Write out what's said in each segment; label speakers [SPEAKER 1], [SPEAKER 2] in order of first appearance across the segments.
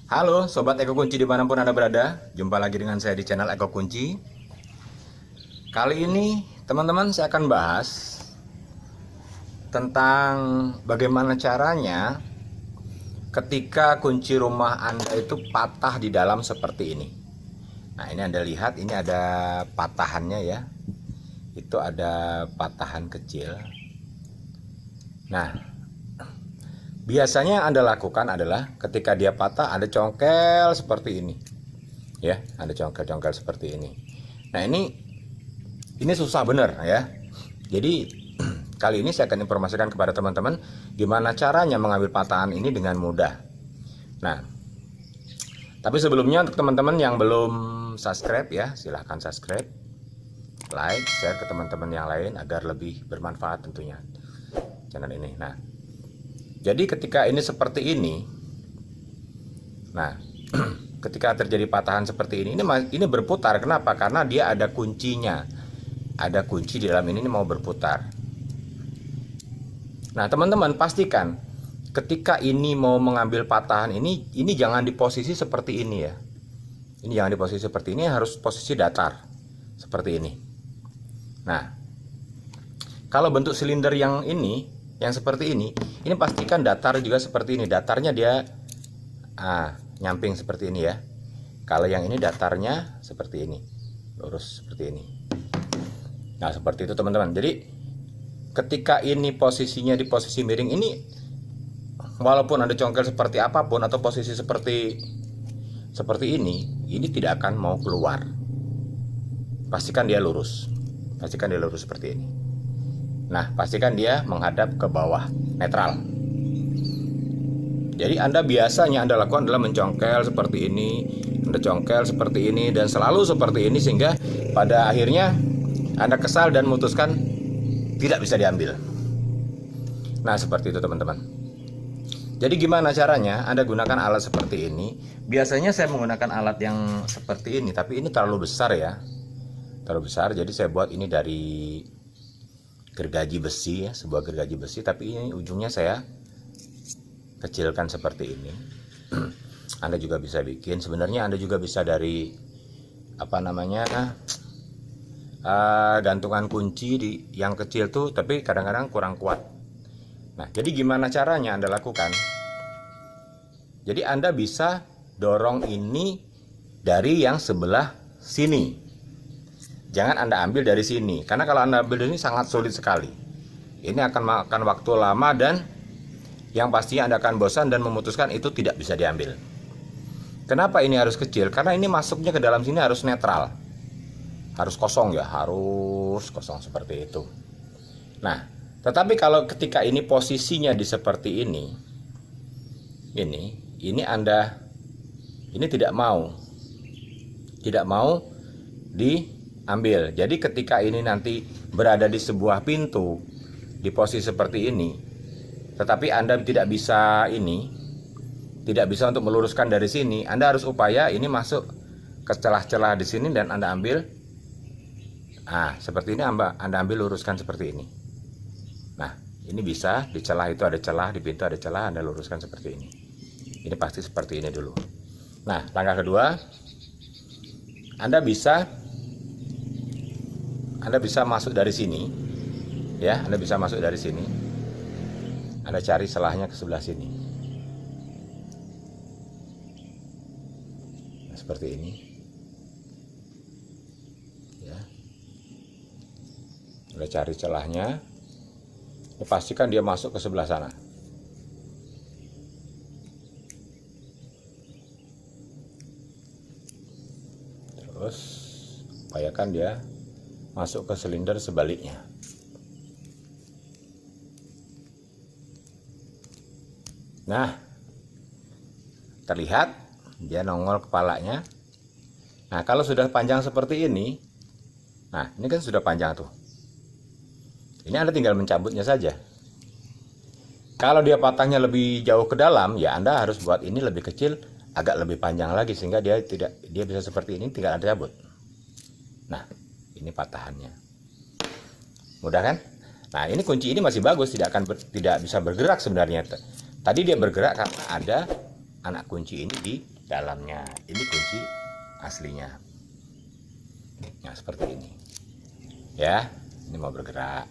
[SPEAKER 1] Halo Sobat Eko Kunci dimanapun Anda berada. Jumpa lagi dengan saya di channel Eko Kunci. Kali ini teman-teman saya akan bahas tentang bagaimana caranya ketika kunci rumah Anda itu patah di dalam seperti ini. Nah, ini Anda lihat, ini ada patahannya ya. Itu ada patahan kecil. Nah, biasanya yang Anda lakukan adalah ketika dia patah, Anda congkel seperti ini. Ya, Anda congkel-congkel seperti ini. Nah, ini susah bener ya. Jadi kali ini saya akan informasikan kepada teman-teman gimana caranya mengambil patahan ini dengan mudah. Nah, tapi sebelumnya untuk teman-teman yang belum subscribe ya, silahkan subscribe, like, share ke teman-teman yang lain agar lebih bermanfaat tentunya channel ini. Nah, jadi ketika ini seperti ini, nah ketika terjadi patahan seperti ini berputar. Kenapa? Karena dia ada kuncinya, ada kunci di dalam ini mau berputar. Nah teman-teman pastikan ketika ini mau mengambil patahan ini jangan di posisi seperti ini ya. Ini jangan di posisi seperti ini, harus posisi datar seperti ini. Nah kalau bentuk silinder yang ini, yang seperti ini pastikan datar juga seperti ini. Datarnya dia nyamping seperti ini ya. Kalau yang ini datarnya seperti ini, lurus seperti ini. Nah seperti itu teman-teman. Jadi ketika ini posisinya di posisi miring ini, walaupun Anda congkel seperti apapun atau posisi seperti ini tidak akan mau keluar. Pastikan dia lurus. Pastikan dia lurus seperti ini. Nah, pastikan dia menghadap ke bawah, netral. Jadi Anda biasanya Anda lakukan adalah mencongkel seperti ini, Anda congkel seperti ini, dan selalu seperti ini, sehingga pada akhirnya Anda kesal dan memutuskan tidak bisa diambil. Nah, seperti itu teman-teman. Jadi gimana caranya? Anda gunakan alat seperti ini. Biasanya saya menggunakan alat yang seperti ini, tapi ini terlalu besar ya. Terlalu besar, jadi saya buat ini dari gergaji besi ya, sebuah gergaji besi, tapi ini ujungnya saya kecilkan seperti ini. Anda juga bisa bikin, sebenarnya Anda juga bisa dari gantungan kunci yang kecil tuh, tapi kadang-kadang kurang kuat. Nah, jadi gimana caranya Anda lakukan? Jadi Anda bisa dorong ini dari yang sebelah sini. Jangan Anda ambil dari sini, karena kalau Anda ambil dari sini sangat sulit sekali. Ini akan makan waktu lama dan yang pastinya Anda akan bosan dan memutuskan itu tidak bisa diambil. Kenapa ini harus kecil? Karena ini masuknya ke dalam sini harus netral. Harus kosong ya, harus kosong seperti itu. Nah, tetapi kalau ketika ini posisinya di seperti ini Anda tidak mau diambil. Jadi ketika ini nanti berada di sebuah pintu di posisi seperti ini, tetapi Anda tidak bisa untuk meluruskan dari sini, Anda harus upaya ini masuk ke celah-celah di sini dan Anda ambil. Seperti ini Anda ambil, luruskan seperti ini. Nah, ini bisa di celah itu ada celah, di pintu ada celah, Anda luruskan seperti ini. Ini pasti seperti ini dulu. Nah, langkah kedua, Anda bisa masuk dari sini. Ya, Anda bisa masuk dari sini. Anda cari celahnya ke sebelah sini. Nah, seperti ini. Ya. Anda cari celahnya. Pastikan dia masuk ke sebelah sana. Terus upayakan dia masuk ke silinder sebaliknya. Nah, terlihat dia nongol kepalanya. Nah, kalau sudah panjang seperti ini, nah ini kan sudah panjang tuh. Ini Anda tinggal mencabutnya saja. Kalau dia patahnya lebih jauh ke dalam, ya Anda harus buat ini lebih kecil, agak lebih panjang lagi, sehingga dia bisa seperti ini, tinggal Anda cabut. Nah, ini patahannya. Mudah kan? Nah, ini kunci ini masih bagus, tidak bisa bergerak sebenarnya. Tadi dia bergerak karena ada anak kunci ini di dalamnya. Ini kunci aslinya. Nah, seperti ini. Ya, ini mau bergerak.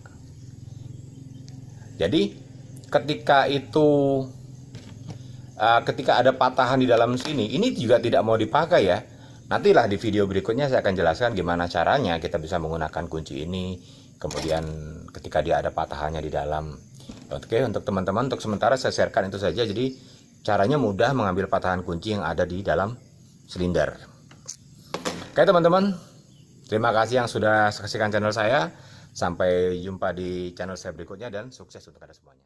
[SPEAKER 1] Jadi ketika ada patahan di dalam sini, ini juga tidak mau dipakai ya. Nantilah di video berikutnya saya akan jelaskan gimana caranya kita bisa menggunakan kunci ini. Kemudian ketika dia ada patahannya di dalam. Oke, untuk teman-teman, untuk sementara saya sharekan itu saja. Jadi caranya mudah mengambil patahan kunci yang ada di dalam silinder. Oke teman-teman, terima kasih yang sudah saksikan channel saya. Sampai jumpa di channel saya berikutnya dan sukses untuk Anda semuanya.